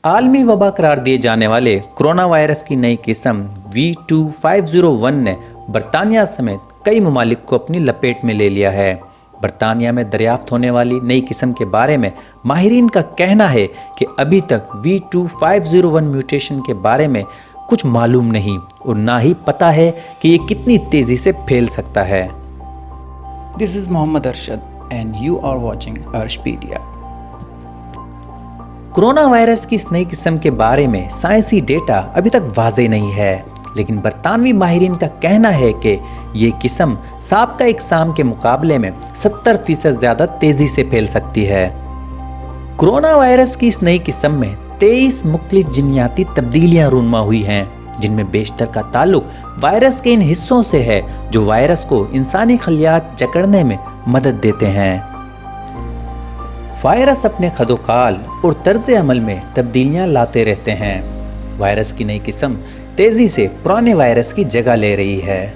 आलमी वबा करार दिए जाने वाले कोरोना वायरस की नई किस्म V2501 ने बरतानिया समेत कई ममालिक को अपनी लपेट में ले लिया है। बरतानिया में दरियाफ्त होने वाली नई किस्म के बारे में माहिरीन का कहना है कि अभी तक V2501 म्यूटेशन के बारे में कुछ मालूम नहीं और ना ही पता है कि ये कितनी तेज़ी से फैल सकता है। This is Mohammad Arshad and you are watching Arshpedia. Corona virus की इस नई किस्म के बारे में साइंसी डेटा अभी तक वाज़ेह नहीं है, लेकिन बरतानवी माहिरीन का कहना है कि ये किस्म साबका इकसाम के मुकाबले में 70% ज़्यादा तेज़ी से फैल सकती है। कोरोना वायरस की इस नई किस्म में 23 मुख्तलिफ जिन्याती तब्दीलियाँ रूनमा हुई हैं, जिनमें बेशतर का ताल्लुक वायरस के इन हिस्सों से है जो वायरस को इंसानी खलियात जकड़ने में मदद देते हैं। वायरस अपने खदोकाल और तर्ज अमल में तब्दीलियां लाते रहते हैं। वायरस की नई किस्म तेजी से पुराने वायरस की जगह ले रही है।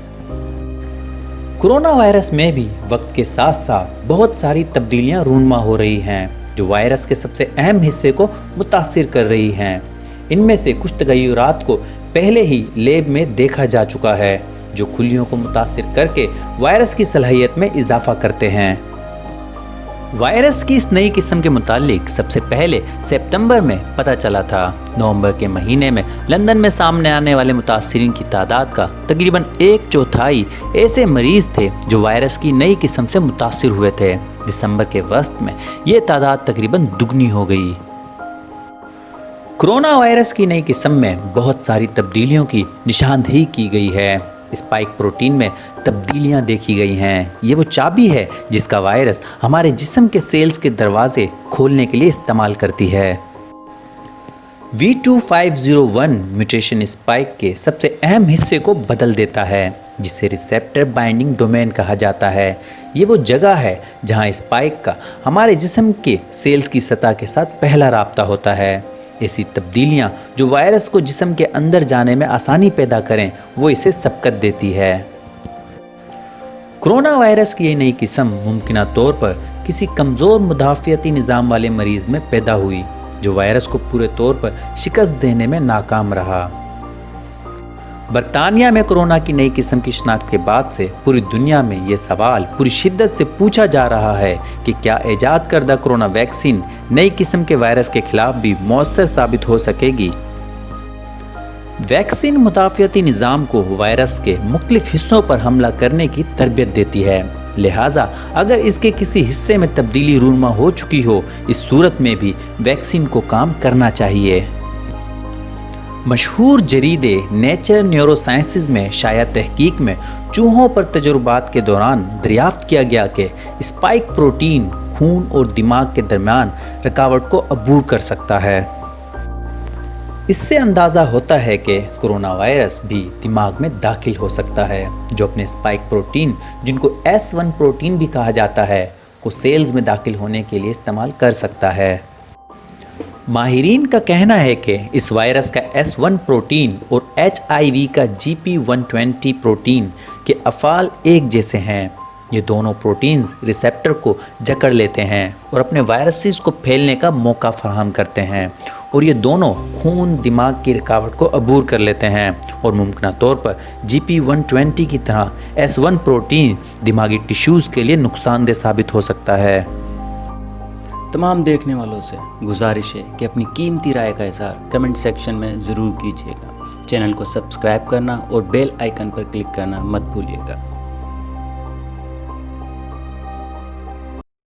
कोरोना वायरस में भी वक्त के साथ साथ बहुत सारी तब्दीलियां रूनमा हो रही हैं जो वायरस के सबसे अहम हिस्से को मुतासिर कर रही हैं। इनमें से कुछ तगय्युरात को पहले ही लैब में देखा जा चुका है जो खुलियों को मुतासिर करके वायरस की सलाहियत में इजाफा करते हैं। वायरस की इस नई किस्म के मुतालिक सबसे पहले सितंबर में पता चला था। नवंबर के महीने में लंदन में सामने आने वाले मुतासिरीन की तादाद का तकरीबन 1/4 ऐसे मरीज थे जो वायरस की नई किस्म से मुतासिर हुए थे। दिसंबर के वस्त में ये तादाद तकरीबन दुगनी हो गई। कोरोना वायरस की नई किस्म में बहुत सारी तब्दीलियों की निशानदेही की गई है। स्पाइक प्रोटीन में तब्दीलियां देखी गई हैं। ये वो चाबी है जिसका वायरस हमारे जिस्म के सेल्स के दरवाजे खोलने के लिए इस्तेमाल करती है। V2501 म्यूटेशन स्पाइक के सबसे अहम हिस्से को बदल देता है जिसे रिसेप्टर बाइंडिंग डोमेन कहा जाता है। ये वो जगह है जहां स्पाइक का हमारे जिस्म के सेल्स की सतह के साथ पहला राब्ता होता है। ऐसी तब्दीलियां जो वायरस को जिस्म के अंदर जाने में आसानी पैदा करें वो इसे सबकत देती है। कोरोना वायरस की ये नई किस्म मुमकिना तौर पर किसी कमज़ोर मुदाफ़ियती निज़ाम वाले मरीज़ में पैदा हुई जो वायरस को पूरे तौर पर शिकस्त देने में नाकाम रहा। बरतानिया में कोरोना की नई किस्म की शनाख्त के बाद से पूरी दुनिया में ये सवाल पूरी शिद्दत से पूछा जा रहा है कि क्या ईजाद करदा कोरोना वैक्सीन नई किस्म के वायरस के खिलाफ भी मौसर साबित हो सकेगी। वैक्सीन मुदाफ़ियती निज़ाम को वायरस के मुख्तलिफ हिस्सों पर हमला करने की तरबियत देती है, लिहाजा अगर इसके किसी हिस्से में तब्दीली रूनमा हो चुकी हो इस सूरत में भी वैक्सीन को काम करना चाहिए। मशहूर जरीदे नेचर न्यूरोसाइंसेज में शाया तहकीक में चूहों पर तजुर्बात के दौरान दरियाफ्त किया गया कि स्पाइक प्रोटीन खून और दिमाग के दरमियान रुकावट को अबूर कर सकता है। इससे अंदाज़ा होता है कि कोरोना वायरस भी दिमाग में दाखिल हो सकता है जो अपने स्पाइक प्रोटीन जिनको S1 प्रोटीन भी कहा जाता है को सेल्स में दाखिल होने के लिए इस्तेमाल कर सकता है। माहिरीन का कहना है कि इस वायरस का S1 प्रोटीन और HIV का GP120 प्रोटीन के अफ़ाल एक जैसे हैं। ये दोनों प्रोटीन्स रिसेप्टर को जकड़ लेते हैं और अपने वायरसेस को फैलने का मौका फराहम करते हैं और ये दोनों खून दिमाग की रुकावट को अबूर कर लेते हैं और मुमकिन तौर पर GP120 की तरह S1 प्रोटीन दिमागी टिश्यूज़ के लिए नुकसानदेह साबित हो सकता है। तमाम देखने वालों से गुजारिश है कि अपनी कीमती राय का इज़हार कमेंट सेक्शन में ज़रूर कीजिएगा। चैनल को सब्सक्राइब करना और बेल आइकन पर क्लिक करना मत भूलिएगा।